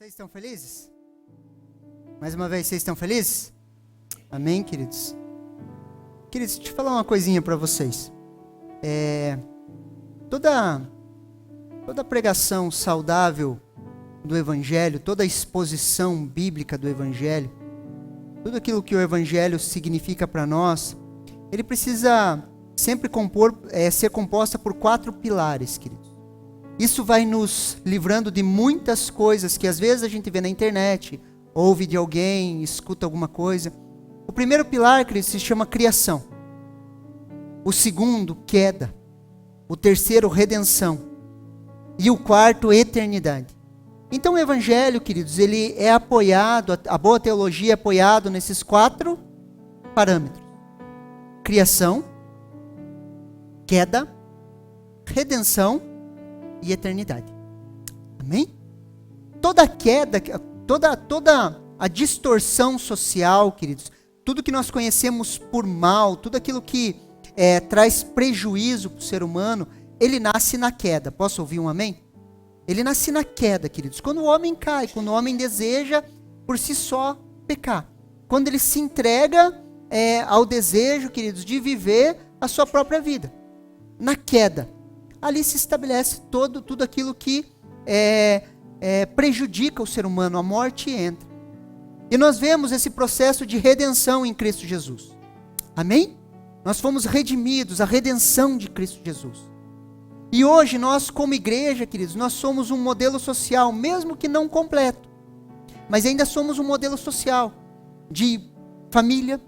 Vocês estão felizes? Mais uma vez, vocês estão felizes? Amém, queridos? Queridos, deixa eu falar uma coisinha para vocês. Toda pregação saudável do Evangelho, toda exposição bíblica do Evangelho, tudo aquilo que o Evangelho significa para nós, ele precisa sempre ser composta por 4 pilares, queridos. Isso vai nos livrando de muitas coisas que às vezes a gente vê na internet, ouve de alguém, escuta alguma coisa. O primeiro pilar, queridos, se chama criação. O segundo, queda. O terceiro, redenção. E o quarto, eternidade. Então o Evangelho, queridos, ele é apoiado, a boa teologia é apoiado nesses 4 parâmetros. Criação, queda, redenção e eternidade. Amém? Toda queda, toda a distorção social, queridos, tudo que nós conhecemos por mal, tudo aquilo que traz prejuízo para o ser humano, ele nasce na queda. Posso ouvir um amém? Ele nasce na queda, queridos. Quando o homem cai, quando o homem deseja por si só pecar. Quando ele se entrega ao desejo, queridos, de viver a sua própria vida. Na queda. Ali se estabelece tudo aquilo que prejudica o ser humano. A morte entra. E nós vemos esse processo de redenção em Cristo Jesus. Amém? Nós fomos redimidos, a redenção de Cristo Jesus. E hoje nós, como igreja, queridos, nós somos um modelo social, mesmo que não completo. Mas ainda somos um modelo social de família,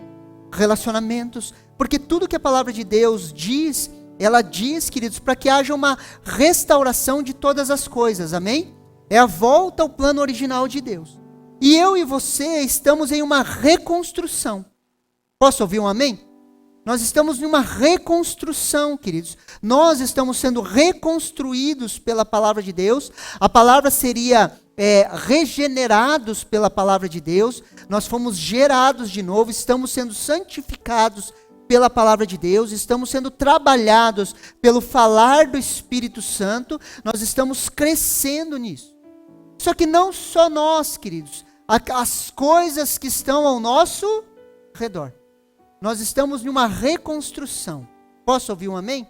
relacionamentos. Porque tudo que a palavra de Deus diz, ela diz, queridos, para que haja uma restauração de todas as coisas. Amém? É a volta ao plano original de Deus. E eu e você estamos em uma reconstrução. Posso ouvir um amém? Nós estamos em uma reconstrução, queridos. Nós estamos sendo reconstruídos pela palavra de Deus. A palavra seria regenerados pela palavra de Deus. Nós fomos gerados de novo, estamos sendo santificados pela palavra de Deus, estamos sendo trabalhados pelo falar do Espírito Santo. Nós estamos crescendo nisso. Só que não só nós, queridos, as coisas que estão ao nosso redor. Nós estamos em uma reconstrução. Posso ouvir um amém?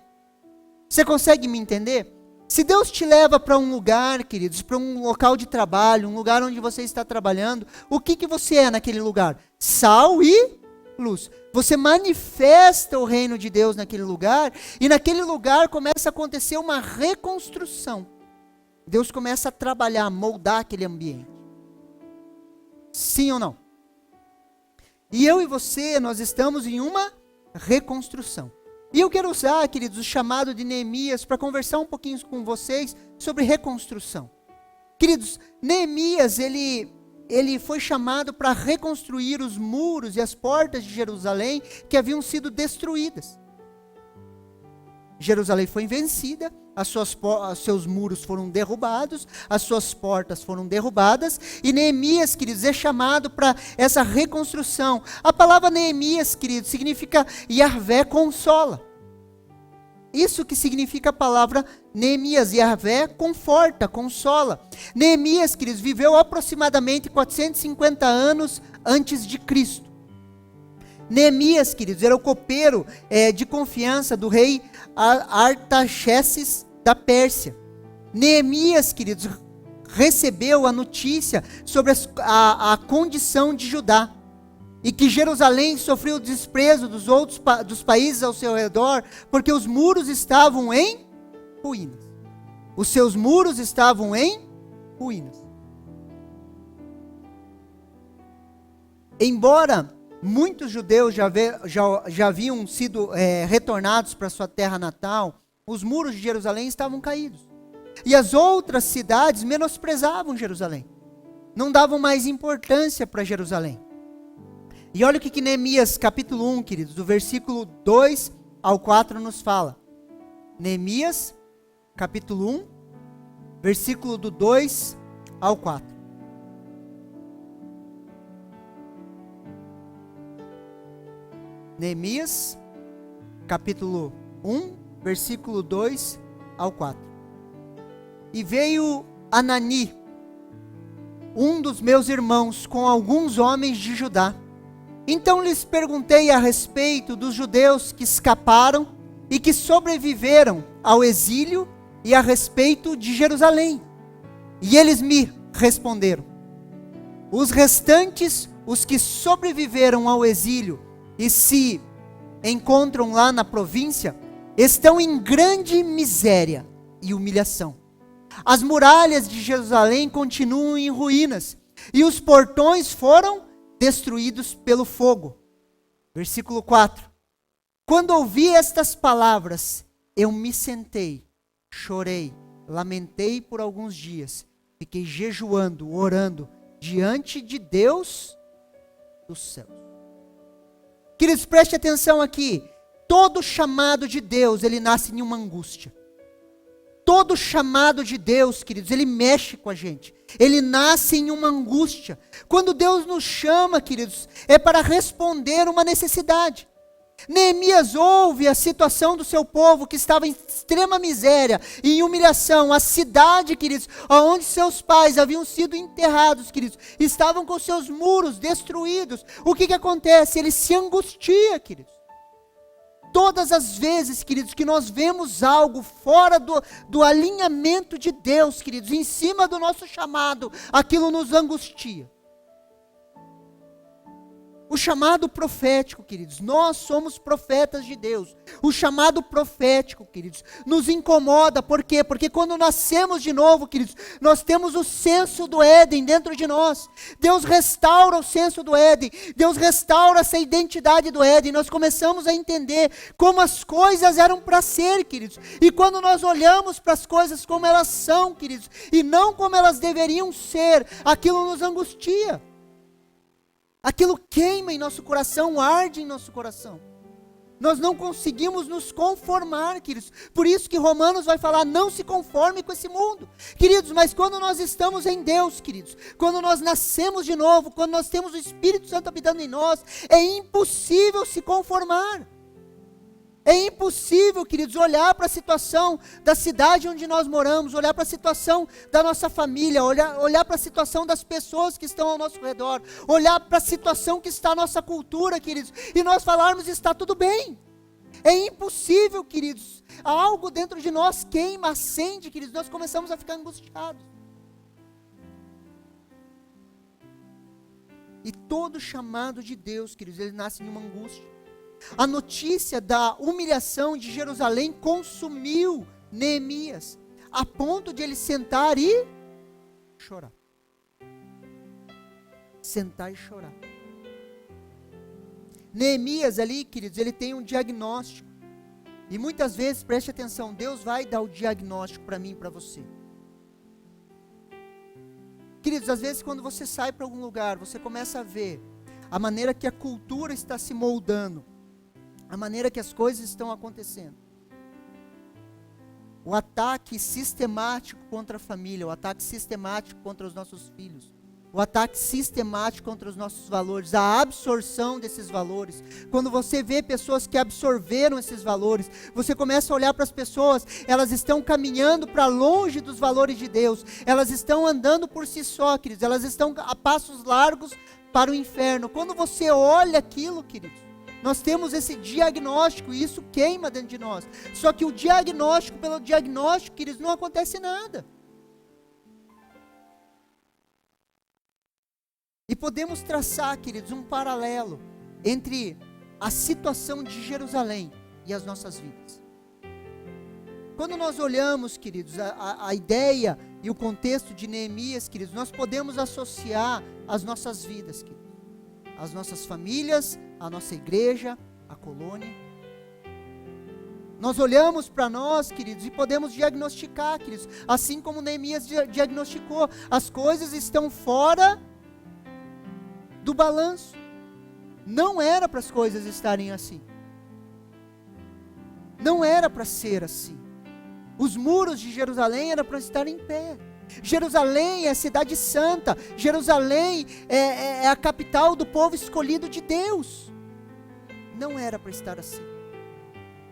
Você consegue me entender? Se Deus te leva para um lugar, queridos, para um local de trabalho, um lugar onde você está trabalhando, o que você é naquele lugar? Sal e luz. Você manifesta o reino de Deus naquele lugar, e naquele lugar começa a acontecer uma reconstrução. Deus começa a trabalhar, moldar aquele ambiente. Sim ou não? E eu e você, nós estamos em uma reconstrução. E eu quero usar, queridos, o chamado de Neemias para conversar um pouquinho com vocês sobre reconstrução. Queridos, Neemias, ele foi chamado para reconstruir os muros e as portas de Jerusalém que haviam sido destruídas. Jerusalém foi vencida, os seus muros foram derrubados, as suas portas foram derrubadas, e Neemias, queridos, é chamado para essa reconstrução. A palavra Neemias, queridos, significa Yahvé consola. Isso que significa a palavra Neemias. Yahvé conforta, consola. Neemias, queridos, viveu aproximadamente 450 anos antes de Cristo. Neemias, queridos, era o copeiro de confiança do rei Artaxerxes da Pérsia. Neemias, queridos, recebeu a notícia sobre a condição de Judá, e que Jerusalém sofreu o desprezo dos países ao seu redor, porque os muros estavam em ruínas. Os seus muros estavam em ruínas. Embora muitos judeus já haviam sido retornados para sua terra natal, os muros de Jerusalém estavam caídos. E as outras cidades menosprezavam Jerusalém. Não davam mais importância para Jerusalém. E olha o que Neemias capítulo 1, queridos, do versículo 2 ao 4 nos fala. Neemias capítulo 1, versículo do 2 ao 4. Neemias, capítulo 1, versículo 2 ao 4. E veio Anani, um dos meus irmãos com alguns homens de Judá. Então lhes perguntei a respeito dos judeus que escaparam e que sobreviveram ao exílio e a respeito de Jerusalém. E eles me responderam: os restantes, os que sobreviveram ao exílio e se encontram lá na província, estão em grande miséria e humilhação. As muralhas de Jerusalém continuam em ruínas, e os portões foram destruídos pelo fogo. Versículo 4. Quando ouvi estas palavras, eu me sentei, chorei, lamentei por alguns dias, fiquei jejuando, orando, diante de Deus dos céus. Queridos, preste atenção aqui. Todo chamado de Deus, ele nasce em uma angústia. Todo chamado de Deus, queridos, ele mexe com a gente. Ele nasce em uma angústia. Quando Deus nos chama, queridos, é para responder uma necessidade. Neemias ouve a situação do seu povo que estava em extrema miséria e em humilhação. A cidade, queridos, onde seus pais haviam sido enterrados, queridos, estavam com seus muros destruídos. O que acontece? Ele se angustia, queridos. Todas as vezes, queridos, que nós vemos algo fora do alinhamento de Deus, queridos, em cima do nosso chamado, aquilo nos angustia. O chamado profético, queridos, nós somos profetas de Deus. O chamado profético, queridos, nos incomoda. Por quê? Porque quando nascemos de novo, queridos, nós temos o senso do Éden dentro de nós. Deus restaura o senso do Éden. Deus restaura essa identidade do Éden. Nós começamos a entender como as coisas eram para ser, queridos. E quando nós olhamos para as coisas como elas são, queridos, e não como elas deveriam ser, aquilo nos angustia. Aquilo queima em nosso coração, arde em nosso coração. Nós não conseguimos nos conformar, queridos. Por isso que Romanos vai falar, não se conforme com esse mundo. Queridos, mas quando nós estamos em Deus, queridos, quando nós nascemos de novo, quando nós temos o Espírito Santo habitando em nós, é impossível se conformar. É impossível, queridos, olhar para a situação da cidade onde nós moramos, olhar para a situação da nossa família, olhar para a situação das pessoas que estão ao nosso redor, olhar para a situação que está a nossa cultura, queridos, e nós falarmos, está tudo bem. É impossível, queridos. Algo dentro de nós queima, acende, queridos, nós começamos a ficar angustiados. E todo chamado de Deus, queridos, ele nasce em uma angústia. A notícia da humilhação de Jerusalém consumiu Neemias, a ponto de ele sentar e chorar. Sentar e chorar. Neemias ali, queridos, ele tem um diagnóstico. E muitas vezes, preste atenção, Deus vai dar o diagnóstico para mim e para você. Queridos, às vezes quando você sai para algum lugar, você começa a ver a maneira que a cultura está se moldando, a maneira que as coisas estão acontecendo. O ataque sistemático contra a família, o ataque sistemático contra os nossos filhos, o ataque sistemático contra os nossos valores, a absorção desses valores. Quando você vê pessoas que absorveram esses valores, você começa a olhar para as pessoas, elas estão caminhando para longe dos valores de Deus, elas estão andando por si só, queridos, elas estão a passos largos para o inferno. Quando você olha aquilo, queridos, nós temos esse diagnóstico e isso queima dentro de nós. Só que o diagnóstico, pelo diagnóstico, queridos, não acontece nada. E podemos traçar, queridos, um paralelo entre a situação de Jerusalém e as nossas vidas. Quando nós olhamos, queridos, a ideia e o contexto de Neemias, queridos, nós podemos associar as nossas vidas, queridos. As nossas famílias, a nossa igreja, a colônia. Nós olhamos para nós, queridos, e podemos diagnosticar, queridos, assim como Neemias diagnosticou, as coisas estão fora do balanço. Não era para as coisas estarem assim. Não era para ser assim. Os muros de Jerusalém eram para estar em pé. Jerusalém é a cidade santa. Jerusalém é a capital do povo escolhido de Deus. Não era para estar assim.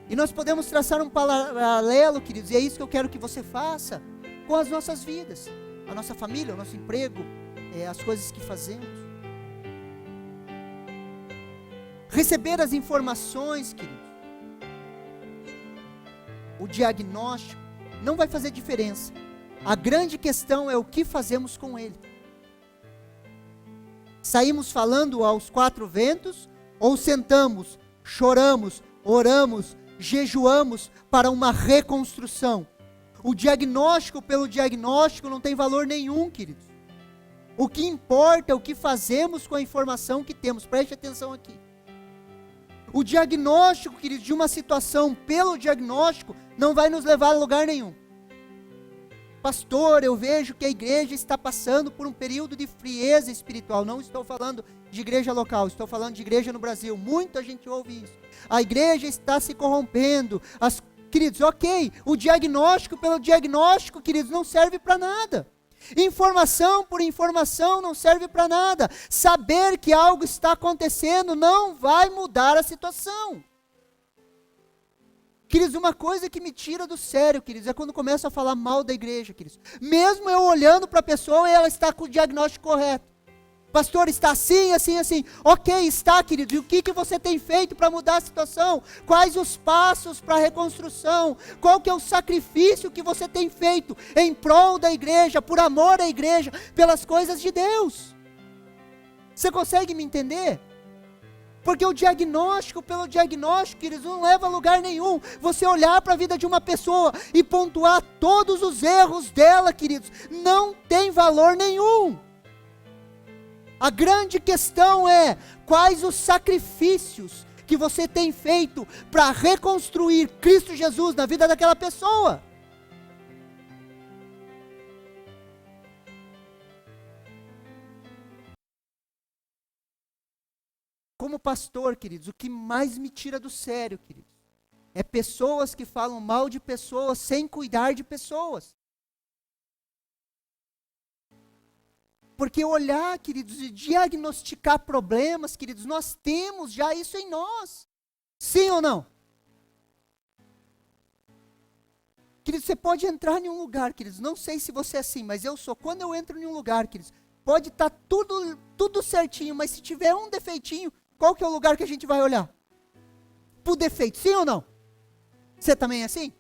E nós podemos traçar um paralelo, queridos, e é isso que eu quero que você faça com as nossas vidas. A nossa família, o nosso emprego, as coisas que fazemos. Receber as informações, queridos. O diagnóstico não vai fazer diferença. A grande questão é o que fazemos com ele. Saímos falando aos quatro ventos, ou sentamos, choramos, oramos, jejuamos para uma reconstrução. O diagnóstico pelo diagnóstico não tem valor nenhum, queridos. O que importa é o que fazemos com a informação que temos. Preste atenção aqui. O diagnóstico, queridos, de uma situação pelo diagnóstico não vai nos levar a lugar nenhum. Pastor, eu vejo que a igreja está passando por um período de frieza espiritual. Não estou falando de igreja local, estou falando de igreja no Brasil. Muita gente ouve isso. A igreja está se corrompendo. Queridos, ok, o diagnóstico pelo diagnóstico, queridos, não serve para nada. Informação por informação não serve para nada. Saber que algo está acontecendo não vai mudar a situação. Queridos, uma coisa que me tira do sério, queridos, é quando começam a falar mal da igreja, queridos. Mesmo eu olhando para a pessoa e ela está com o diagnóstico correto. Pastor, está assim, assim, assim. Ok, está, querido. E o que você tem feito para mudar a situação? Quais os passos para a reconstrução? Qual que é o sacrifício que você tem feito em prol da igreja, por amor à igreja, pelas coisas de Deus? Você consegue me entender? Porque o diagnóstico pelo diagnóstico, queridos, não leva a lugar nenhum. Você olhar para a vida de uma pessoa e pontuar todos os erros dela, queridos, não tem valor nenhum. A grande questão é, quais os sacrifícios que você tem feito para reconstruir Cristo Jesus na vida daquela pessoa? Como pastor, queridos, o que mais me tira do sério, queridos, é pessoas que falam mal de pessoas sem cuidar de pessoas. Porque olhar, queridos, e diagnosticar problemas, queridos, nós temos já isso em nós. Sim ou não? Queridos, você pode entrar em um lugar, queridos, não sei se você é assim, mas eu sou. Quando eu entro em um lugar, queridos, pode estar tudo certinho, mas se tiver um defeitinho, qual que é o lugar que a gente vai olhar? Por defeito, sim ou não? Você também é assim?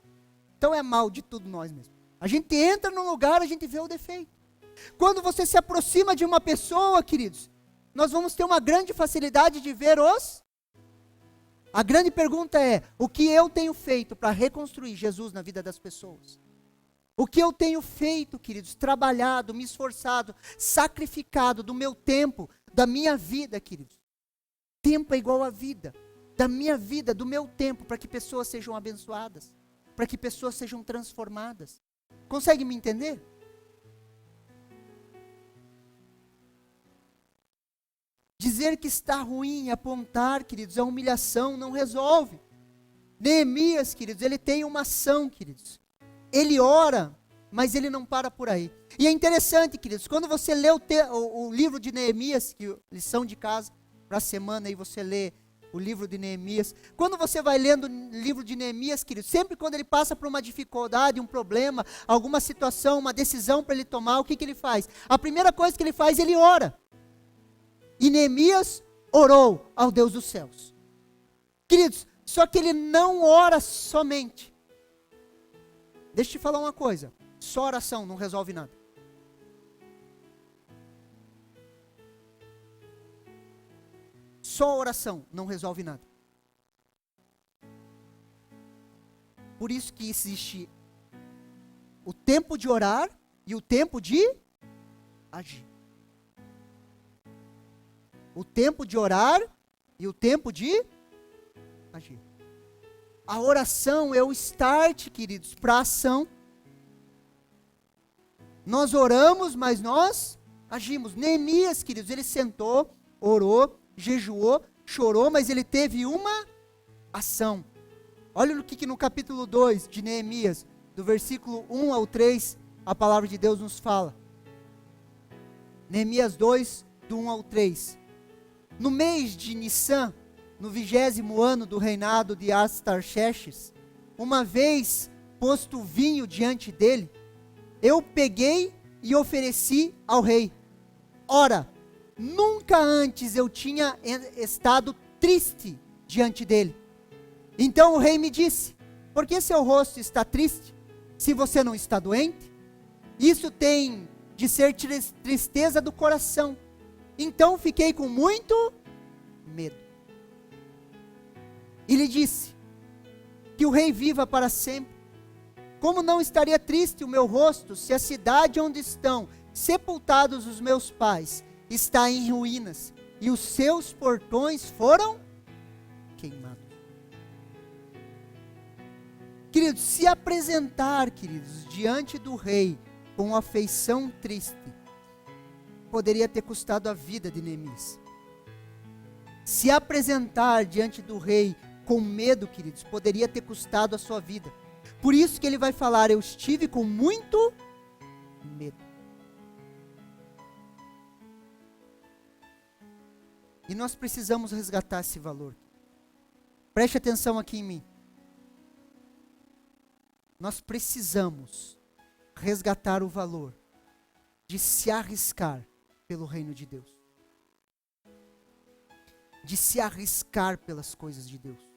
Então é mal de tudo nós mesmos. A gente entra num lugar, a gente vê o defeito. Quando você se aproxima de uma pessoa, queridos, nós vamos ter uma grande facilidade de ver A grande pergunta é, o que eu tenho feito para reconstruir Jesus na vida das pessoas? O que eu tenho feito, queridos, trabalhado, me esforçado, sacrificado do meu tempo, da minha vida, queridos. Tempo é igual a vida. Da minha vida, do meu tempo, para que pessoas sejam abençoadas, para que pessoas sejam transformadas. Consegue me entender? Dizer que está ruim, apontar, queridos, a humilhação não resolve. Neemias, queridos, ele tem uma ação, queridos. Ele ora, mas ele não para por aí. E é interessante, queridos, quando você lê o livro de Neemias, que lição de casa para a semana, aí você lê o livro de Neemias. Quando você vai lendo o livro de Neemias, queridos, sempre quando ele passa por uma dificuldade, um problema, alguma situação, uma decisão para ele tomar, o que ele faz? A primeira coisa que ele faz, ele ora. E Neemias orou ao Deus dos céus. Queridos, só que ele não ora somente. Deixa eu te falar uma coisa. Só oração não resolve nada. Só oração não resolve nada. Por isso que existe o tempo de orar e o tempo de agir. O tempo de orar e o tempo de agir. A oração é o start, queridos, para a ação. Nós oramos, mas nós agimos. Neemias, queridos, ele sentou, orou, jejuou, chorou, mas ele teve uma ação. Olha o que no capítulo 2 de Neemias, do versículo 1 ao 3, a palavra de Deus nos fala. Neemias 2, do 1 ao 3. No mês de Nissan, no 20º ano do reinado de Astarxerxes, uma vez posto o vinho diante dele, eu peguei e ofereci ao rei. Ora, nunca antes eu tinha estado triste diante dele. Então o rei me disse: por que seu rosto está triste, se você não está doente? Isso tem de ser tristeza do coração. Então fiquei com muito medo. E lhe disse: que o rei viva para sempre. Como não estaria triste o meu rosto, se a cidade onde estão sepultados os meus pais está em ruínas, e os seus portões foram queimados? Queridos, se apresentar, queridos, diante do rei com afeição triste, poderia ter custado a vida de Neemias. Se apresentar diante do rei com medo, queridos, poderia ter custado a sua vida. Por isso que ele vai falar: eu estive com muito medo. E nós precisamos resgatar esse valor. Preste atenção aqui em mim. Nós precisamos resgatar o valor de se arriscar pelo reino de Deus. De se arriscar pelas coisas de Deus.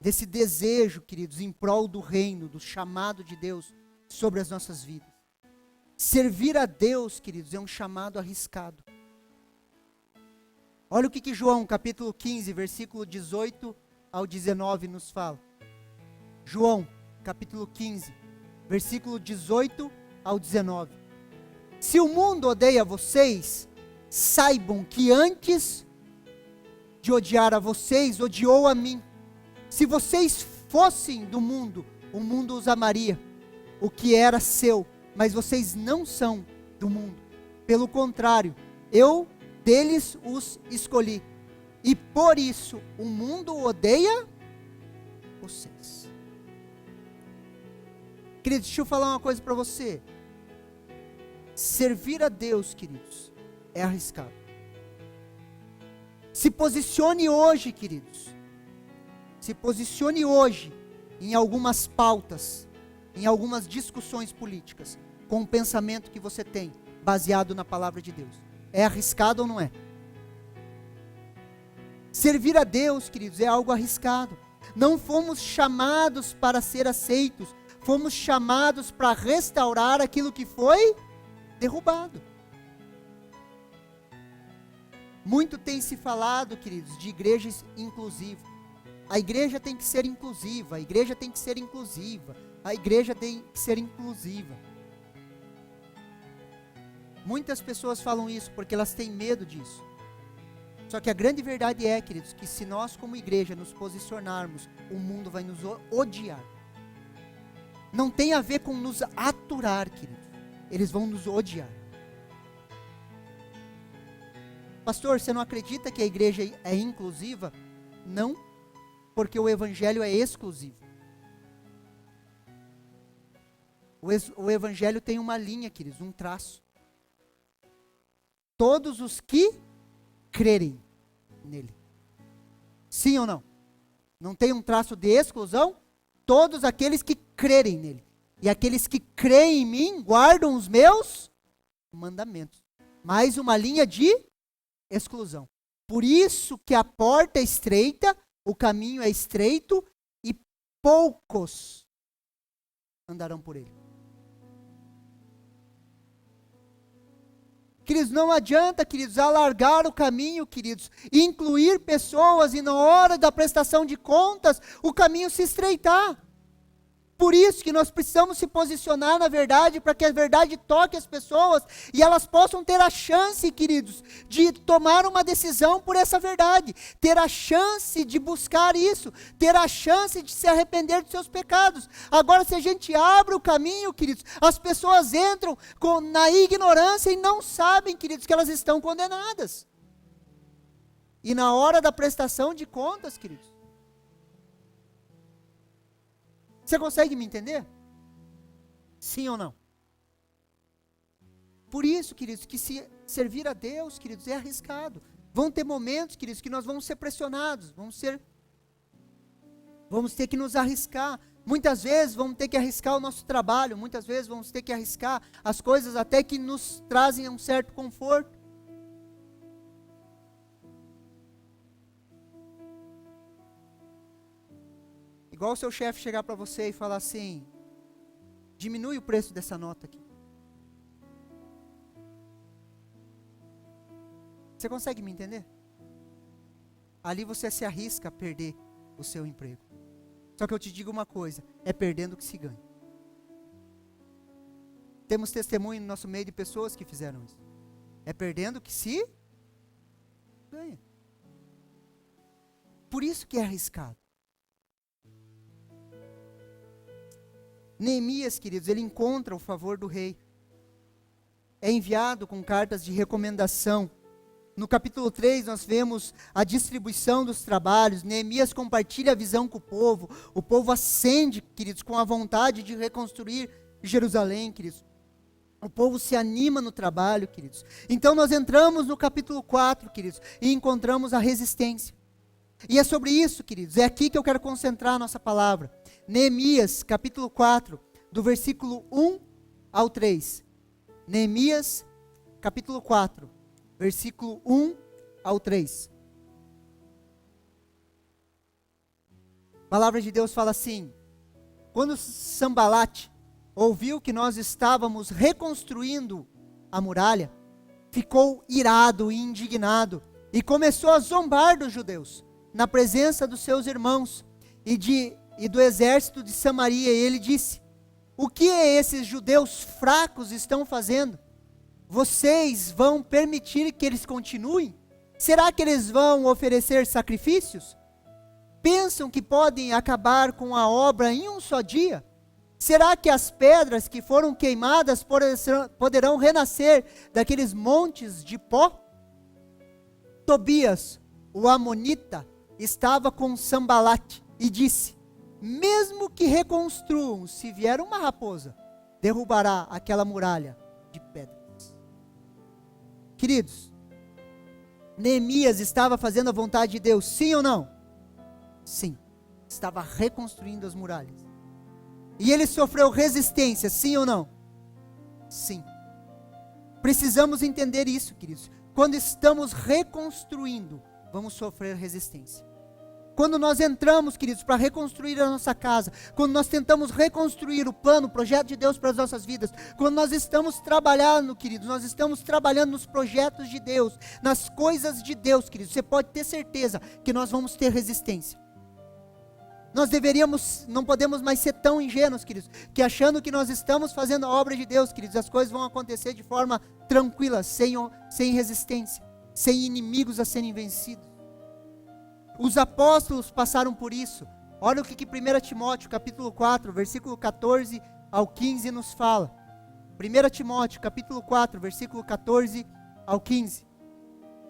Desse desejo, queridos, em prol do reino, do chamado de Deus sobre as nossas vidas. Servir a Deus, queridos, é um chamado arriscado. Olha o que João, capítulo 15, versículo 18 ao 19 nos fala. João, capítulo 15, versículo 18 ao 19. Se o mundo odeia vocês, saibam que antes de odiar a vocês, odiou a mim. Se vocês fossem do mundo, o mundo os amaria, o que era seu, mas vocês não são do mundo. Pelo contrário, eu deles os escolhi, e por isso o mundo odeia vocês. Queridos, deixa eu falar uma coisa para você. Servir a Deus, queridos, é arriscado. Se posicione hoje, queridos. Se posicione hoje em algumas pautas, em algumas discussões políticas, com o pensamento que você tem, baseado na palavra de Deus. É arriscado ou não é? Servir a Deus, queridos, é algo arriscado. Não fomos chamados para ser aceitos, fomos chamados para restaurar aquilo que foi derrubado. Muito tem se falado, queridos, de igrejas inclusivas. A igreja tem que ser inclusiva, a igreja tem que ser inclusiva, a igreja tem que ser inclusiva. Muitas pessoas falam isso porque elas têm medo disso. Só que a grande verdade é, queridos, que se nós como igreja nos posicionarmos, o mundo vai nos odiar. Não tem a ver com nos aturar, queridos. Eles vão nos odiar. Pastor, você não acredita que a igreja é inclusiva? Não, porque o evangelho é exclusivo. O evangelho tem uma linha, queridos, um traço. Todos os que crerem nele. Sim ou não? Não tem um traço de exclusão? Todos aqueles que crerem nele. E aqueles que creem em mim guardam os meus mandamentos. Mais uma linha de exclusão. Por isso que a porta é estreita, o caminho é estreito e poucos andarão por ele. Queridos, não adianta, queridos, alargar o caminho, queridos, incluir pessoas e na hora da prestação de contas, o caminho se estreitar. Por isso que nós precisamos se posicionar na verdade, para que a verdade toque as pessoas e elas possam ter a chance, queridos, de tomar uma decisão por essa verdade, ter a chance de buscar isso, ter a chance de se arrepender dos seus pecados. Agora, se a gente abre o caminho, queridos, as pessoas entram na ignorância e não sabem, queridos, que elas estão condenadas. E na hora da prestação de contas, queridos, você consegue me entender? Sim ou não? Por isso, queridos, que se servir a Deus, queridos, é arriscado. Vão ter momentos, queridos, que nós vamos ser pressionados, vamos ter que nos arriscar. Muitas vezes vamos ter que arriscar o nosso trabalho, muitas vezes vamos ter que arriscar as coisas até que nos trazem um certo conforto. Igual o seu chefe chegar para você e falar assim: diminui o preço dessa nota aqui. Você consegue me entender? Ali você se arrisca a perder o seu emprego. Só que eu te digo uma coisa, é perdendo que se ganha. Temos testemunho no nosso meio de pessoas que fizeram isso. É perdendo que se ganha. Por isso que é arriscado. Neemias, queridos, ele encontra o favor do rei. É enviado com cartas de recomendação. No capítulo 3 nós vemos a distribuição dos trabalhos. Neemias compartilha a visão com o povo. O povo acende, queridos, com a vontade de reconstruir Jerusalém, queridos. O povo se anima no trabalho, queridos. Então nós entramos no capítulo 4, queridos, e encontramos a resistência. E é sobre isso, queridos, é aqui que eu quero concentrar a nossa palavra. Neemias, capítulo 4, do versículo 1 ao 3. Neemias, capítulo 4, versículo 1 ao 3. A palavra de Deus fala assim: quando Sambalate ouviu que nós estávamos reconstruindo a muralha, ficou irado e indignado, e começou a zombar dos judeus, na presença dos seus irmãos, e do exército de Samaria, e ele disse: o que esses judeus fracos estão fazendo? Vocês vão permitir que eles continuem? Será que eles vão oferecer sacrifícios? Pensam que podem acabar com a obra em um só dia? Será que as pedras que foram queimadas poderão renascer daqueles montes de pó? Tobias, o amonita, estava com Sambalate e disse: mesmo que reconstruam, se vier uma raposa, derrubará aquela muralha de pedras. Queridos, Neemias estava fazendo a vontade de Deus, sim ou não? Sim, estava reconstruindo as muralhas. E ele sofreu resistência, sim ou não? Sim. Precisamos entender isso, queridos. Quando estamos reconstruindo, vamos sofrer resistência. Quando nós entramos, queridos, para reconstruir a nossa casa, quando nós tentamos reconstruir o plano, o projeto de Deus para as nossas vidas, quando nós estamos trabalhando, queridos, nós estamos trabalhando nos projetos de Deus, nas coisas de Deus, queridos, você pode ter certeza que nós vamos ter resistência. Nós não podemos mais ser tão ingênuos, queridos, que achando que nós estamos fazendo a obra de Deus, queridos, as coisas vão acontecer de forma tranquila, sem resistência, sem inimigos a serem vencidos. Os apóstolos passaram por isso. Olha o que 1 Timóteo, capítulo 4, versículo 14 ao 15 nos fala. 1 Timóteo, capítulo 4, versículo 14 ao 15.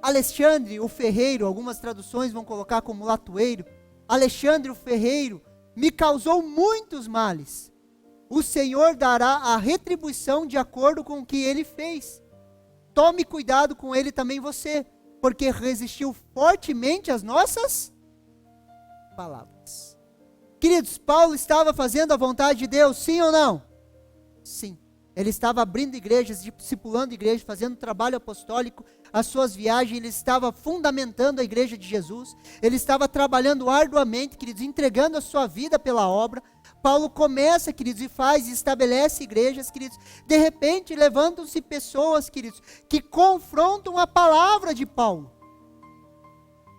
Alexandre, o ferreiro, algumas traduções vão colocar como latoeiro. Alexandre, o ferreiro, me causou muitos males. O Senhor dará a retribuição de acordo com o que ele fez. Tome cuidado com ele também você, porque resistiu fortemente às nossas palavras. Queridos, Paulo estava fazendo a vontade de Deus, sim ou não? Sim. Ele estava abrindo igrejas, discipulando igrejas, fazendo trabalho apostólico, as suas viagens, ele estava fundamentando a igreja de Jesus, ele estava trabalhando arduamente, queridos, entregando a sua vida pela obra. Paulo começa, queridos, e estabelece igrejas, queridos. De repente, levantam-se pessoas, queridos, que confrontam a palavra de Paulo.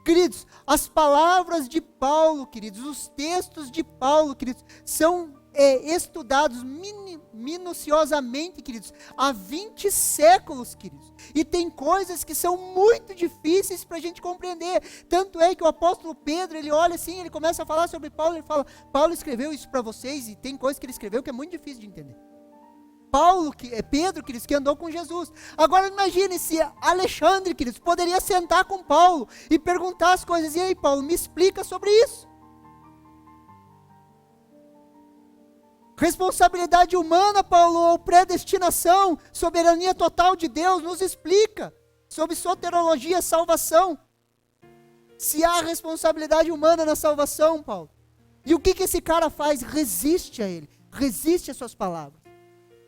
Queridos, as palavras de Paulo, queridos, os textos de Paulo, queridos, são estudados minuciosamente, queridos, há 20 séculos, queridos. E tem coisas que são muito difíceis para a gente compreender. Tanto é que o apóstolo Pedro, ele olha assim, ele começa a falar sobre Paulo, ele fala: Paulo escreveu isso para vocês, e tem coisas que ele escreveu que é muito difícil de entender. Pedro, queridos, que andou com Jesus. Agora imagine se Alexandre, queridos, poderia sentar com Paulo e perguntar as coisas: e aí, Paulo, me explica sobre isso. Responsabilidade humana, Paulo, ou predestinação, soberania total de Deus, nos explica sobre soteriologia, salvação. Se há responsabilidade humana na salvação, Paulo. E o que esse cara faz? Resiste a ele, resiste às suas palavras.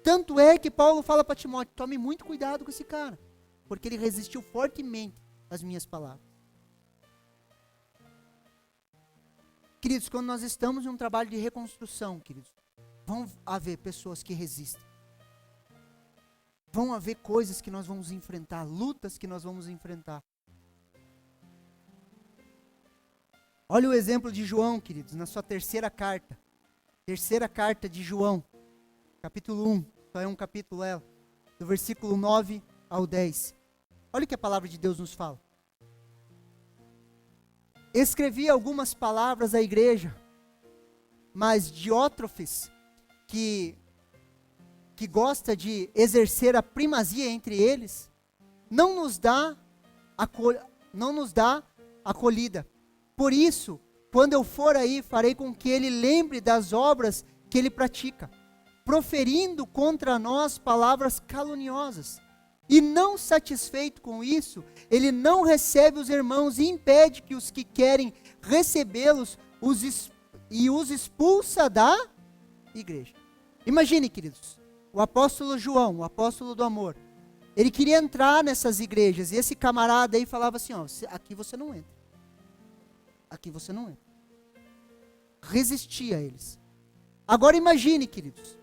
Tanto é que Paulo fala para Timóteo, tome muito cuidado com esse cara, porque ele resistiu fortemente às minhas palavras. Queridos, quando nós estamos em um trabalho de reconstrução, queridos, vão haver pessoas que resistem. Vão haver coisas que nós vamos enfrentar, lutas que nós vamos enfrentar. Olha o exemplo de João, queridos, na sua terceira carta. Terceira carta de João, capítulo 1, só é um capítulo, do versículo 9 ao 10. Olha o que a palavra de Deus nos fala. Escrevi algumas palavras à igreja, mas Diótrefes, que gosta de exercer a primazia entre eles, não nos dá acolhida. Por isso, quando eu for aí, farei com que ele lembre das obras que ele pratica, proferindo contra nós palavras caluniosas. E não satisfeito com isso, ele não recebe os irmãos e impede que os que querem recebê-los os expulsa da igreja. Imagine, queridos, o apóstolo João, o apóstolo do amor, ele queria entrar nessas igrejas, e esse camarada aí falava assim, aqui você não entra. Aqui você não entra. Resistia a eles. Agora imagine, queridos,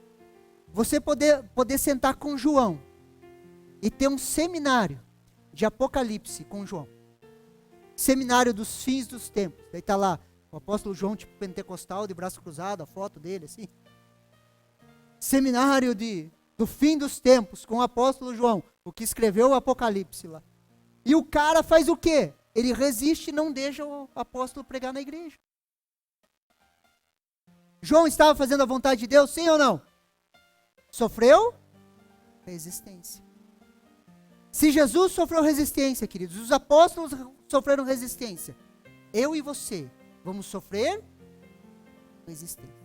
você poder sentar com João, e ter um seminário de Apocalipse com João. Seminário dos fins dos tempos. Daí está lá, o apóstolo João, tipo pentecostal, de braço cruzado, a foto dele, assim. Seminário do fim dos tempos, com o apóstolo João, o que escreveu o Apocalipse lá. E o cara faz o quê? Ele resiste e não deixa o apóstolo pregar na igreja. João estava fazendo a vontade de Deus, sim ou não? Sofreu resistência. Se Jesus sofreu resistência, queridos, os apóstolos sofreram resistência, eu e você vamos sofrer resistência.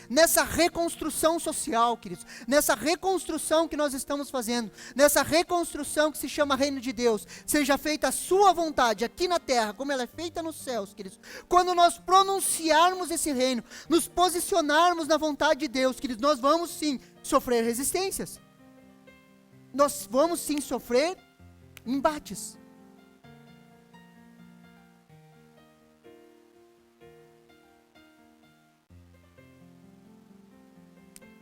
Nessa reconstrução social, queridos, nessa reconstrução que nós estamos fazendo, nessa reconstrução que se chama Reino de Deus, seja feita a sua vontade aqui na terra, como ela é feita nos céus, queridos. Quando nós pronunciarmos esse reino, nos posicionarmos na vontade de Deus, queridos, nós vamos sim sofrer resistências. Nós vamos sim sofrer embates.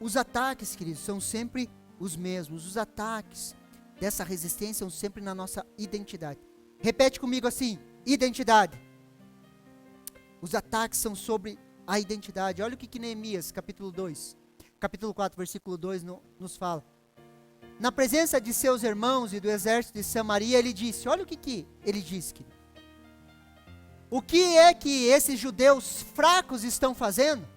Os ataques, queridos, são sempre os mesmos. Os ataques dessa resistência são sempre na nossa identidade. Repete comigo assim, identidade. Os ataques são sobre a identidade. Olha o que Neemias, capítulo 4, versículo 2 nos fala. Na presença de seus irmãos e do exército de Samaria, ele disse, olha o que ele disse, querido. O que é que esses judeus fracos estão fazendo?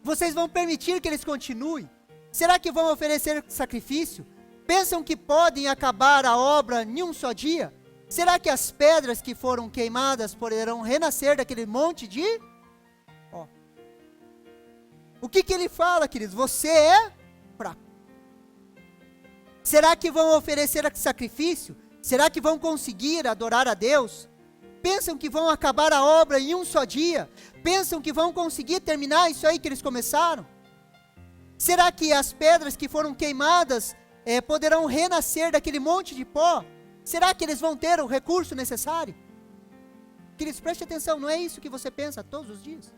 Vocês vão permitir que eles continuem? Será que vão oferecer sacrifício? Pensam que podem acabar a obra em um só dia? Será que as pedras que foram queimadas poderão renascer daquele monte de... O que ele fala, queridos? Você é fraco. Será que vão oferecer sacrifício? Será que vão conseguir adorar a Deus? Pensam que vão acabar a obra em um só dia? Pensam que vão conseguir terminar isso aí que eles começaram? Será que as pedras que foram queimadas poderão renascer daquele monte de pó? Será que eles vão ter o recurso necessário? Queridos, preste atenção, não é isso que você pensa todos os dias?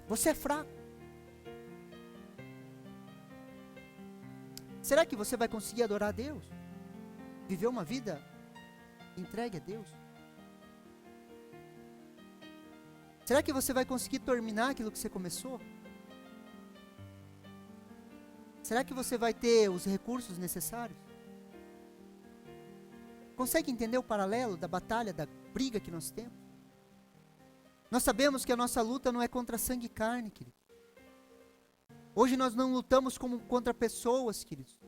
Você é fraco. Será que você vai conseguir adorar a Deus? Viver uma vida entregue a Deus? Será que você vai conseguir terminar aquilo que você começou? Será que você vai ter os recursos necessários? Consegue entender o paralelo da batalha, da briga que nós temos? Nós sabemos que a nossa luta não é contra sangue e carne, querido. Hoje nós não lutamos contra pessoas, queridos.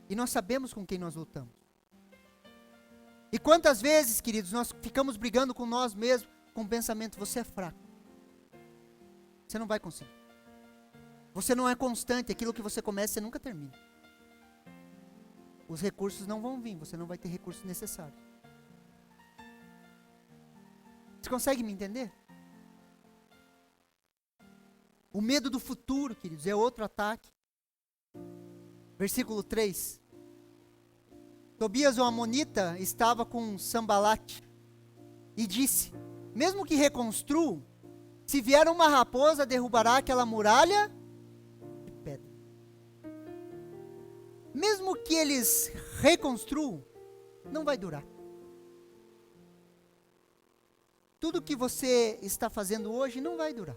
E nós sabemos com quem nós lutamos. E quantas vezes, queridos, nós ficamos brigando com nós mesmos, com o pensamento, você é fraco. Você não vai conseguir. Você não é constante, aquilo que você começa, você nunca termina. Os recursos não vão vir, você não vai ter recursos necessários. Você consegue me entender? O medo do futuro, queridos, é outro ataque. Versículo 3. Tobias, o amonita, estava com Sambalate e disse: mesmo que reconstruam, se vier uma raposa, derrubará aquela muralha de pedra. Mesmo que eles reconstruam, não vai durar. Tudo que você está fazendo hoje não vai durar.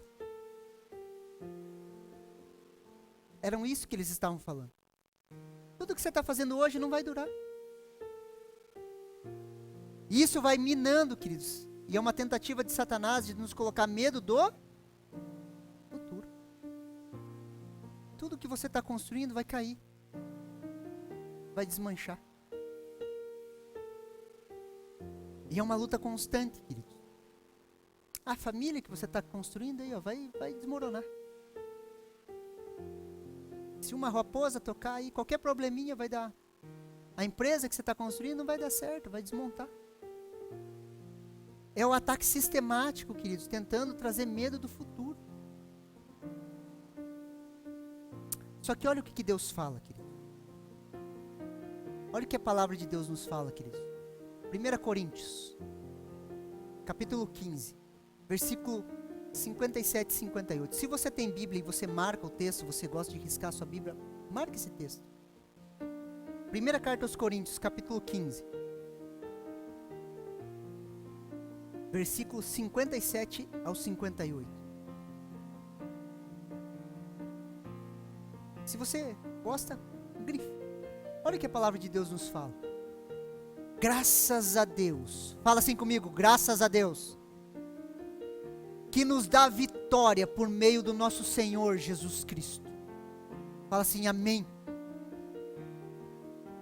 Eram isso que eles estavam falando. Tudo que você está fazendo hoje não vai durar. E isso vai minando, queridos. E é uma tentativa de Satanás de nos colocar medo do futuro. Tudo que você está construindo vai cair. Vai desmanchar. E é uma luta constante, queridos. A família que você está construindo aí, ó, vai desmoronar. Se uma raposa tocar aí, qualquer probleminha vai dar. A empresa que você está construindo não vai dar certo, vai desmontar. É o ataque sistemático, queridos, tentando trazer medo do futuro. Só que olha o que Deus fala, querido. Olha o que a palavra de Deus nos fala, queridos. 1 Coríntios, capítulo 15, versículo 57 e 58. Se você tem Bíblia e você marca o texto, você gosta de riscar a sua Bíblia, marque esse texto. Primeira carta aos Coríntios, capítulo 15, versículos 57 ao 58. Se você gosta, grife. Olha o que a palavra de Deus nos fala. Graças a Deus. Fala assim comigo, graças a Deus. Que nos dá vitória por meio do nosso Senhor Jesus Cristo. Fala assim, amém.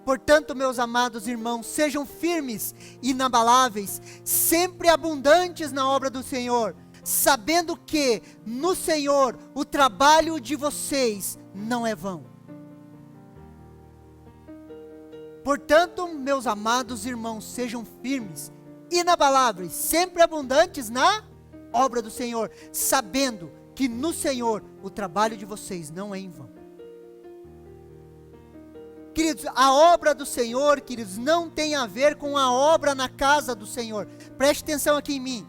Portanto, meus amados irmãos, sejam firmes, inabaláveis, sempre abundantes na obra do Senhor, sabendo que no Senhor o trabalho de vocês não é vão. Portanto, meus amados irmãos, sejam firmes, inabaláveis, sempre abundantes na obra do Senhor, sabendo que no Senhor o trabalho de vocês não é em vão. Queridos, a obra do Senhor, queridos, não tem a ver com a obra na casa do Senhor. Preste atenção aqui em mim.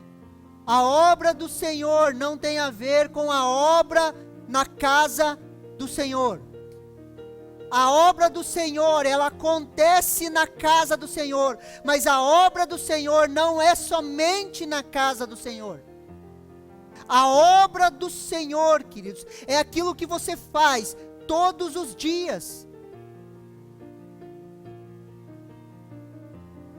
A obra do Senhor não tem a ver com a obra na casa do Senhor. A obra do Senhor, ela acontece na casa do Senhor, mas a obra do Senhor não é somente na casa do Senhor. A obra do Senhor, queridos, é aquilo que você faz todos os dias.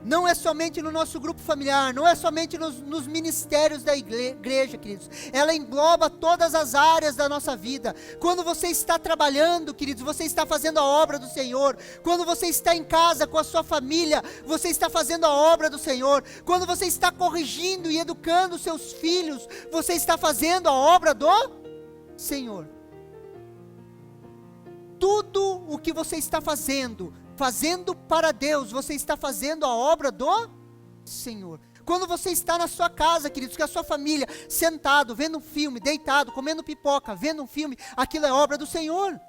Não é somente no nosso grupo familiar, não é somente nos ministérios da igreja, queridos. Ela engloba todas as áreas da nossa vida. Quando você está trabalhando, queridos, você está fazendo a obra do Senhor. Quando você está em casa com a sua família, você está fazendo a obra do Senhor. Quando você está corrigindo e educando os seus filhos, você está fazendo a obra do Senhor. Tudo o que você está fazendo para Deus, você está fazendo a obra do Senhor. Quando você está na sua casa, queridos, com a sua família, sentado, vendo um filme, deitado, comendo pipoca, vendo um filme, aquilo é obra do Senhor.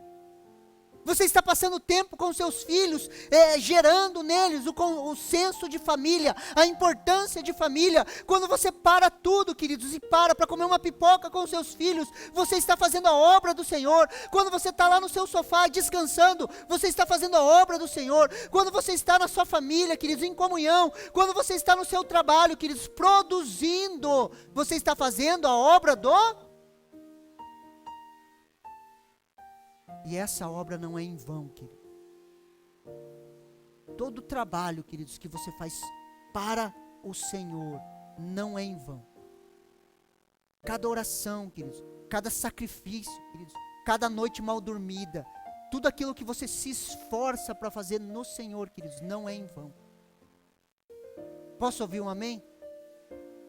Você está passando tempo com seus filhos, gerando neles o senso de família, a importância de família. Quando você para tudo, queridos, e para comer uma pipoca com seus filhos, você está fazendo a obra do Senhor. Quando você está lá no seu sofá descansando, você está fazendo a obra do Senhor. Quando você está na sua família, queridos, em comunhão, quando você está no seu trabalho, queridos, produzindo, você está fazendo a obra do Senhor. E essa obra não é em vão, querido. Todo trabalho, queridos, que você faz para o Senhor, não é em vão. Cada oração, queridos, cada sacrifício, queridos, cada noite mal dormida, tudo aquilo que você se esforça para fazer no Senhor, queridos, não é em vão. Posso ouvir um amém?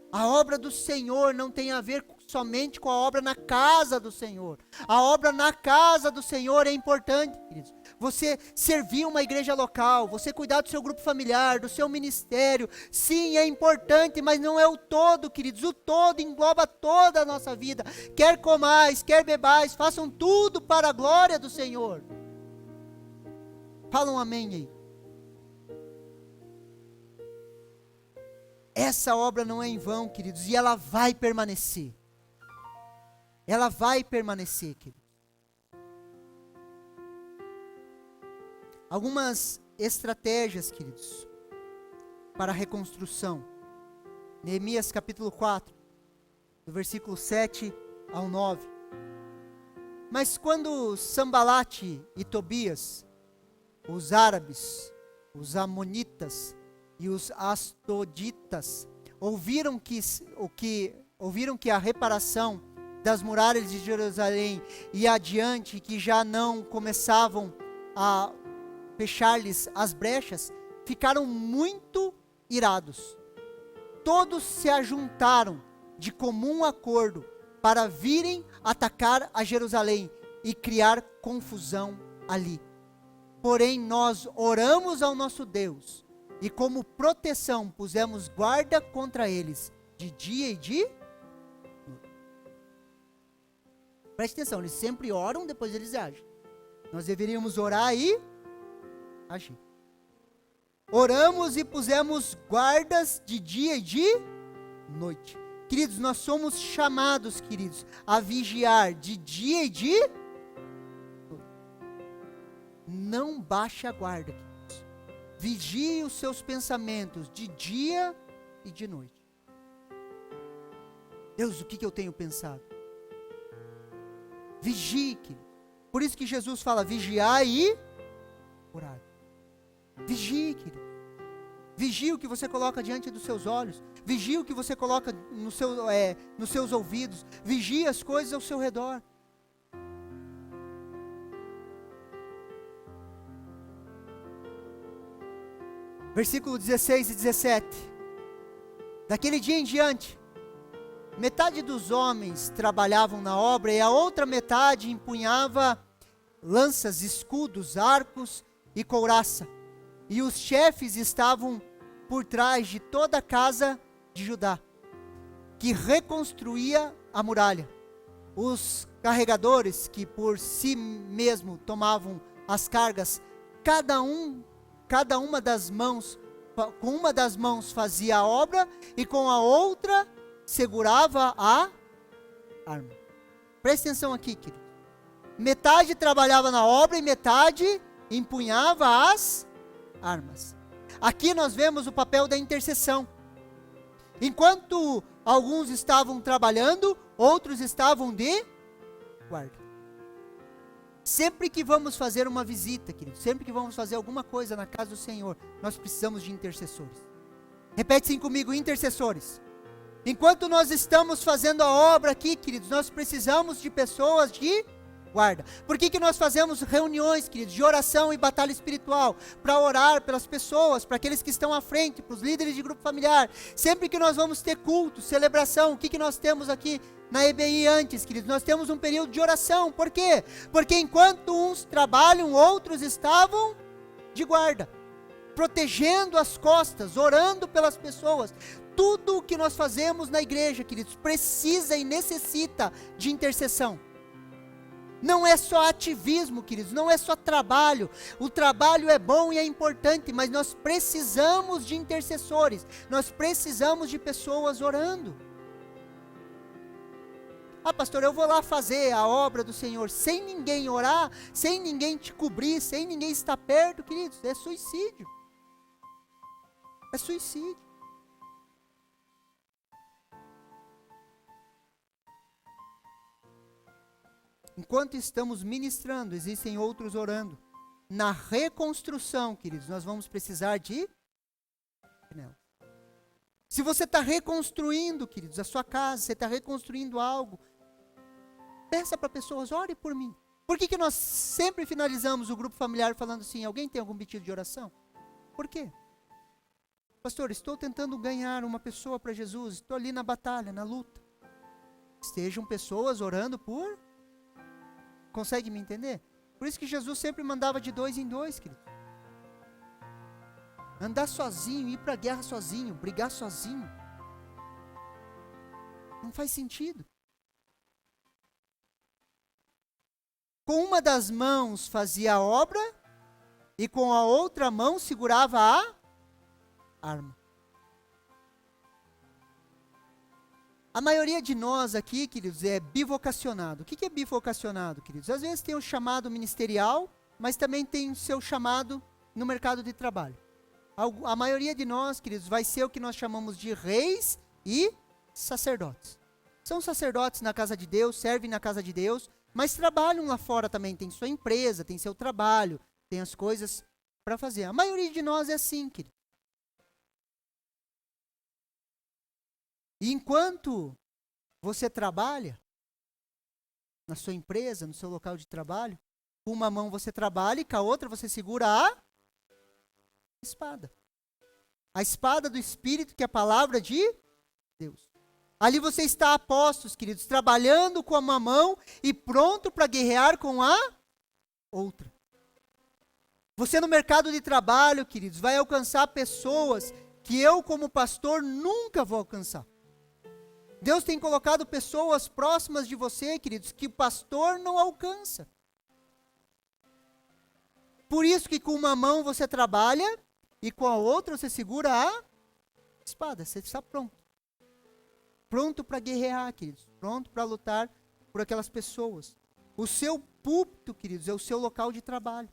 A obra do Senhor não tem a ver somente com a obra na casa do Senhor. A obra na casa do Senhor é importante, queridos. Você servir uma igreja local, você cuidar do seu grupo familiar, do seu ministério, sim, é importante, mas não é o todo, queridos. O todo engloba toda a nossa vida. Quer comais, quer bebais, façam tudo para a glória do Senhor. Fala um amém aí. Essa obra não é em vão, queridos, e ela vai permanecer. Ela vai permanecer, queridos. Algumas estratégias, queridos, para a reconstrução. Neemias capítulo 4, do versículo 7 ao 9. Mas quando Sambalate e Tobias, os árabes, os amonitas e os astoditas, ouviram que a reparação das muralhas de Jerusalém ia adiante, que já não começavam a fechar-lhes as brechas, ficaram muito irados. Todos se ajuntaram de comum acordo para virem atacar a Jerusalém e criar confusão ali. Porém, nós oramos ao nosso Deus e como proteção pusemos guarda contra eles de dia e de noite. Preste atenção, eles sempre oram, depois eles agem. Nós deveríamos orar e agir. Oramos e pusemos guardas de dia e de noite. Queridos, nós somos chamados, queridos, a vigiar de dia e de noite. Não baixe a guarda, queridos. Vigie os seus pensamentos de dia e de noite. Deus, o que eu tenho pensado? Vigie, querido. Por isso que Jesus fala, vigiar e orar. Vigie, querido. Vigie o que você coloca diante dos seus olhos. Vigie o que você coloca nos seus ouvidos. Vigie as coisas ao seu redor. Versículo 16 e 17. Daquele dia em diante, metade dos homens trabalhavam na obra e a outra metade empunhava lanças, escudos, arcos e couraça. E os chefes estavam por trás de toda a casa de Judá, que reconstruía a muralha. Os carregadores, que por si mesmo tomavam as cargas, cada uma das mãos, com uma das mãos fazia a obra e com a outra segurava a arma. Preste atenção aqui, querido. Metade trabalhava na obra e metade empunhava as armas. Aqui nós vemos o papel da intercessão. Enquanto alguns estavam trabalhando, outros estavam de guarda. Sempre que vamos fazer uma visita, querido, sempre que vamos fazer alguma coisa na casa do Senhor, nós precisamos de intercessores. Repete assim comigo, intercessores. Enquanto nós estamos fazendo a obra aqui, queridos, nós precisamos de pessoas de guarda. Por que nós fazemos reuniões, queridos, de oração e batalha espiritual? Para orar pelas pessoas, para aqueles que estão à frente, para os líderes de grupo familiar. Sempre que nós vamos ter culto, celebração, o que nós temos aqui na EBI antes, queridos? Nós temos um período de oração. Por quê? Porque enquanto uns trabalham, outros estavam de guarda, protegendo as costas, orando pelas pessoas. Tudo o que nós fazemos na igreja, queridos, precisa e necessita de intercessão. Não é só ativismo, queridos, não é só trabalho. O trabalho é bom e é importante, mas nós precisamos de intercessores. Nós precisamos de pessoas orando. Ah, pastor, eu vou lá fazer a obra do Senhor sem ninguém orar, sem ninguém te cobrir, sem ninguém estar perto, queridos, é suicídio. É suicídio. Enquanto estamos ministrando, existem outros orando. Na reconstrução, queridos, nós vamos precisar de janela. Se você está reconstruindo, queridos, a sua casa, você está reconstruindo algo, peça para pessoas, ore por mim. Por que nós sempre finalizamos o grupo familiar falando assim, alguém tem algum pedido de oração? Por quê? Pastor, estou tentando ganhar uma pessoa para Jesus, estou ali na batalha, na luta. estejam pessoas orando por... Consegue me entender? Por isso que Jesus sempre mandava de 2 em 2, querido. Andar sozinho, ir para a guerra sozinho, brigar sozinho. Não faz sentido. Com uma das mãos fazia a obra e com a outra mão segurava a arma. A maioria de nós aqui, queridos, é bivocacionado. O que é bivocacionado, queridos? Às vezes tem o chamado ministerial, mas também tem o seu chamado no mercado de trabalho. A maioria de nós, queridos, vai ser o que nós chamamos de reis e sacerdotes. São sacerdotes na casa de Deus, servem na casa de Deus, mas trabalham lá fora também. Tem sua empresa, tem seu trabalho, tem as coisas para fazer. A maioria de nós é assim, querido. E enquanto você trabalha na sua empresa, no seu local de trabalho, com uma mão você trabalha e com a outra você segura a espada. A espada do Espírito, que é a palavra de Deus. Ali você está a postos, queridos, trabalhando com uma mão e pronto para guerrear com a outra. Você no mercado de trabalho, queridos, vai alcançar pessoas que eu como pastor nunca vou alcançar. Deus tem colocado pessoas próximas de você, queridos, que o pastor não alcança. Por isso que com uma mão você trabalha e com a outra você segura a espada. Você está pronto. Pronto para guerrear, queridos. Pronto para lutar por aquelas pessoas. O seu púlpito, queridos, é o seu local de trabalho.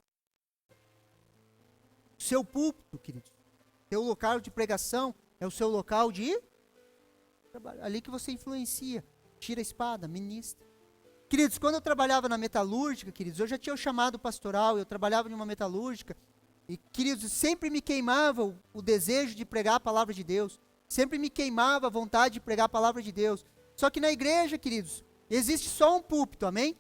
O seu púlpito, queridos, seu local de pregação é o seu local de trabalho. Ali que você influencia, tira a espada, ministra. Queridos, quando eu trabalhava na metalúrgica, queridos, eu já tinha o chamado pastoral, eu trabalhava em uma metalúrgica, e, queridos, sempre me queimava o desejo de pregar a palavra de Deus, sempre me queimava a vontade de pregar a palavra de Deus. Só que na igreja, queridos, existe só um púlpito, amém?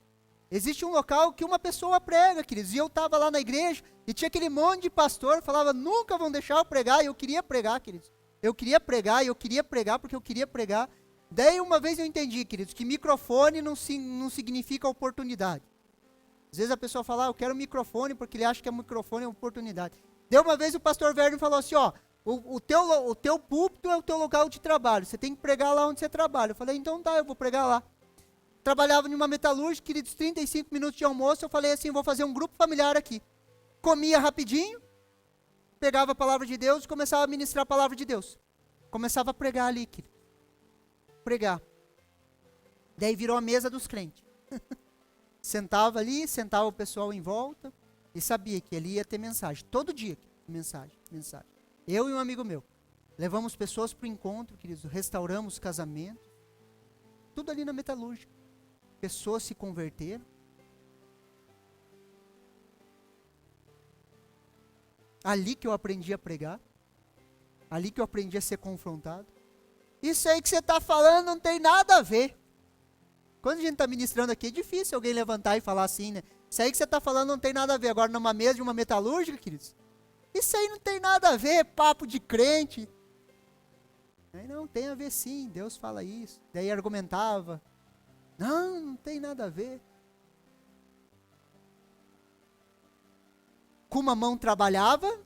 Existe um local que uma pessoa prega, queridos, e eu estava lá na igreja, e tinha aquele monte de pastor, falava, nunca vão deixar eu pregar, e eu queria pregar, queridos. Eu queria pregar, e eu queria pregar porque eu queria pregar. Daí uma vez eu entendi, queridos, que microfone não significa oportunidade. Às vezes a pessoa fala, eu quero um microfone porque ele acha que é microfone é oportunidade. Daí uma vez o pastor Werner falou assim, ó, o teu púlpito é o teu local de trabalho, você tem que pregar lá onde você trabalha. Eu falei, então tá, eu vou pregar lá. Trabalhava em uma metalúrgica, queridos, 35 minutos de almoço, eu falei assim, vou fazer um grupo familiar aqui. Comia rapidinho, pegava a palavra de Deus e começava a ministrar a palavra de Deus. Começava a pregar ali, querido. Pregar. Daí virou a mesa dos crentes. Sentava ali, sentava o pessoal em volta e sabia que ali ia ter mensagem. Todo dia, mensagem. Eu e um amigo meu. Levamos pessoas para o encontro, queridos, restauramos casamentos. Tudo ali na metalúrgica. Pessoas se converteram. Ali que eu aprendi a pregar. Ali que eu aprendi a ser confrontado. Isso aí que você está falando não tem nada a ver. Quando a gente está ministrando aqui, é difícil alguém levantar e falar assim, né? Isso aí que você está falando não tem nada a ver. Agora, numa mesa de uma metalúrgica, queridos, isso aí não tem nada a ver, papo de crente. Aí não, tem a ver sim, Deus fala isso. Daí argumentava. Não tem nada a ver. Com uma mão trabalhava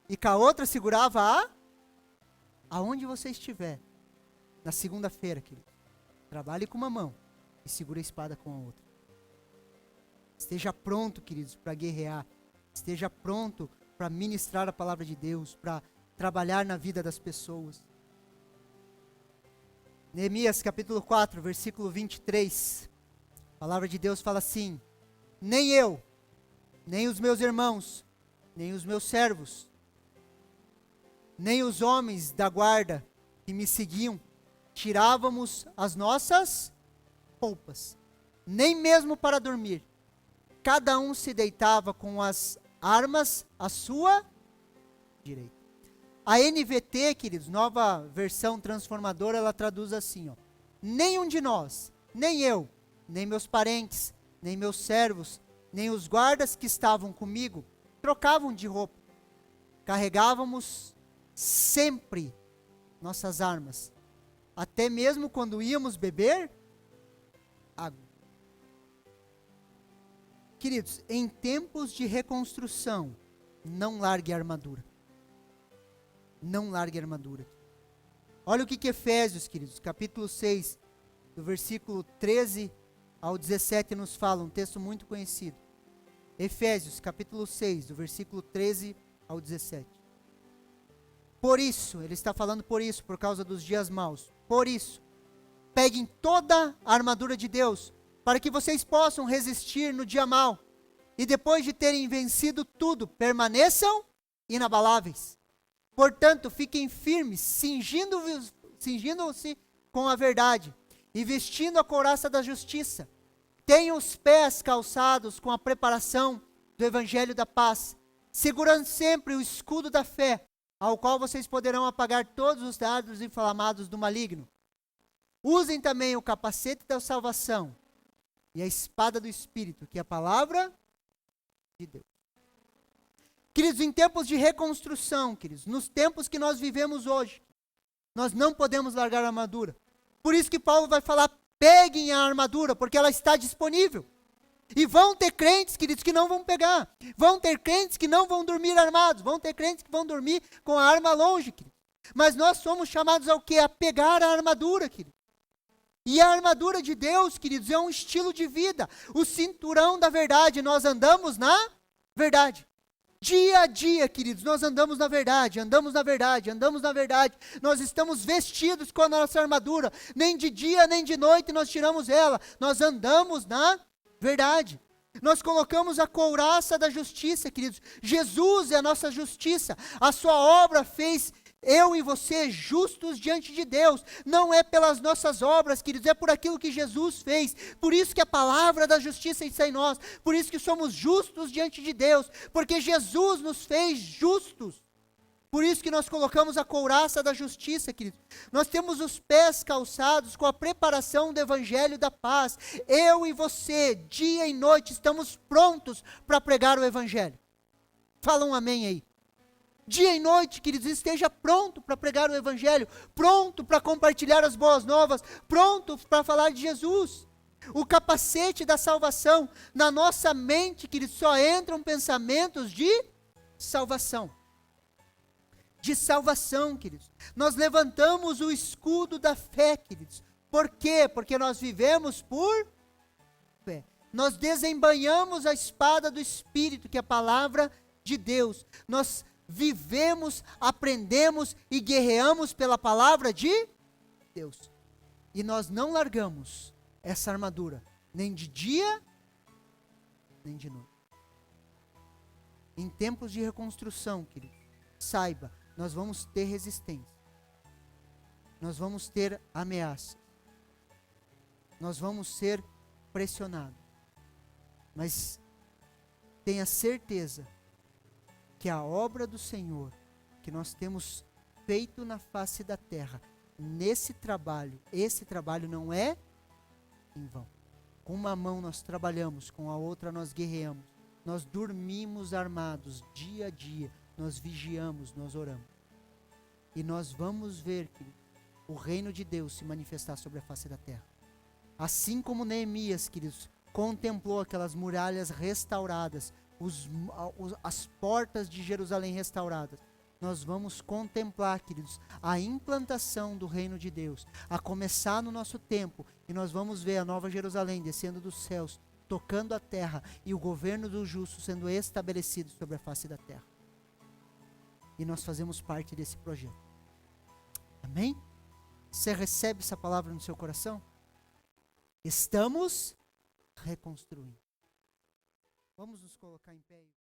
e com a outra segurava aonde você estiver. Na segunda-feira, querido. Trabalhe com uma mão e segure a espada com a outra. Esteja pronto, queridos, para guerrear. Esteja pronto para ministrar a palavra de Deus, para trabalhar na vida das pessoas. Neemias capítulo 4, versículo 23. A palavra de Deus fala assim: nem eu, nem os meus irmãos, nem os meus servos, nem os homens da guarda que me seguiam, tirávamos as nossas roupas, nem mesmo para dormir. Cada um se deitava com as armas à sua direita. A NVT, queridos, nova versão transformadora, ela traduz assim, ó: nenhum de nós, nem eu, nem meus parentes, nem meus servos, nem os guardas que estavam comigo, trocavam de roupa. Carregávamos sempre nossas armas. Até mesmo quando íamos beber água. Queridos, em tempos de reconstrução, não largue a armadura. Não largue a armadura. Olha o que Efésios, queridos, capítulo 6, do versículo 13 ao 17 nos fala, um texto muito conhecido. Efésios, capítulo 6, do versículo 13 ao 17. Por isso, ele está falando por causa dos dias maus. Por isso, peguem toda a armadura de Deus, para que vocês possam resistir no dia mau. E depois de terem vencido tudo, permaneçam inabaláveis. Portanto, fiquem firmes, cingindo-se com a verdade e vestindo a couraça da justiça. Tenham os pés calçados com a preparação do evangelho da paz, segurando sempre o escudo da fé, ao qual vocês poderão apagar todos os dardos inflamados do maligno. Usem também o capacete da salvação e a espada do Espírito, que é a palavra de Deus. Queridos, em tempos de reconstrução, queridos, nos tempos que nós vivemos hoje, nós não podemos largar a armadura. Por isso que Paulo vai falar, peguem a armadura, porque ela está disponível. E vão ter crentes, queridos, que não vão pegar. Vão ter crentes que não vão dormir armados. Vão ter crentes que vão dormir com a arma longe, queridos. Mas nós somos chamados ao quê? A pegar a armadura, queridos. E a armadura de Deus, queridos, é um estilo de vida. O cinturão da verdade, nós andamos na verdade. Dia a dia, queridos, nós andamos na verdade, andamos na verdade, andamos na verdade. Nós estamos vestidos com a nossa armadura. Nem de dia, nem de noite nós tiramos ela. Nós andamos na verdade. Nós colocamos a couraça da justiça, queridos. Jesus é a nossa justiça. A sua obra fez eu e você justos diante de Deus. Não é pelas nossas obras, queridos, é por aquilo que Jesus fez. Por isso que a palavra da justiça está em nós. Por isso que somos justos diante de Deus. Porque Jesus nos fez justos. Por isso que nós colocamos a couraça da justiça, queridos. Nós temos os pés calçados com a preparação do evangelho da paz. Eu e você, dia e noite, estamos prontos para pregar o evangelho. Fala um amém aí. Dia e noite, queridos, esteja pronto para pregar o evangelho, pronto para compartilhar as boas novas, pronto para falar de Jesus. O capacete da salvação, na nossa mente, queridos, só entram pensamentos de salvação. De salvação, queridos. Nós levantamos o escudo da fé, queridos. Por quê? Porque nós vivemos por fé. Nós desembainhamos a espada do Espírito, que é a palavra de Deus. Nós vivemos, aprendemos e guerreamos pela palavra de Deus. E nós não largamos essa armadura, nem de dia, nem de noite. Em tempos de reconstrução, querido, saiba, nós vamos ter resistência. Nós vamos ter ameaças. Nós vamos ser pressionados. Mas tenha certeza que a obra do Senhor, que nós temos feito na face da terra, nesse trabalho, esse trabalho não é em vão. Com uma mão nós trabalhamos, com a outra nós guerreamos. Nós dormimos armados dia a dia, nós vigiamos, nós oramos. E nós vamos ver, querido, o reino de Deus se manifestar sobre a face da terra. Assim como Neemias, queridos, contemplou aquelas muralhas restauradas, as portas de Jerusalém restauradas, nós vamos contemplar, queridos, a implantação do reino de Deus, a começar no nosso tempo, e nós vamos ver a nova Jerusalém descendo dos céus, tocando a terra, e o governo do justo sendo estabelecido sobre a face da terra. E nós fazemos parte desse projeto. Amém? Você recebe essa palavra no seu coração? Estamos reconstruindo. Vamos nos colocar em pé.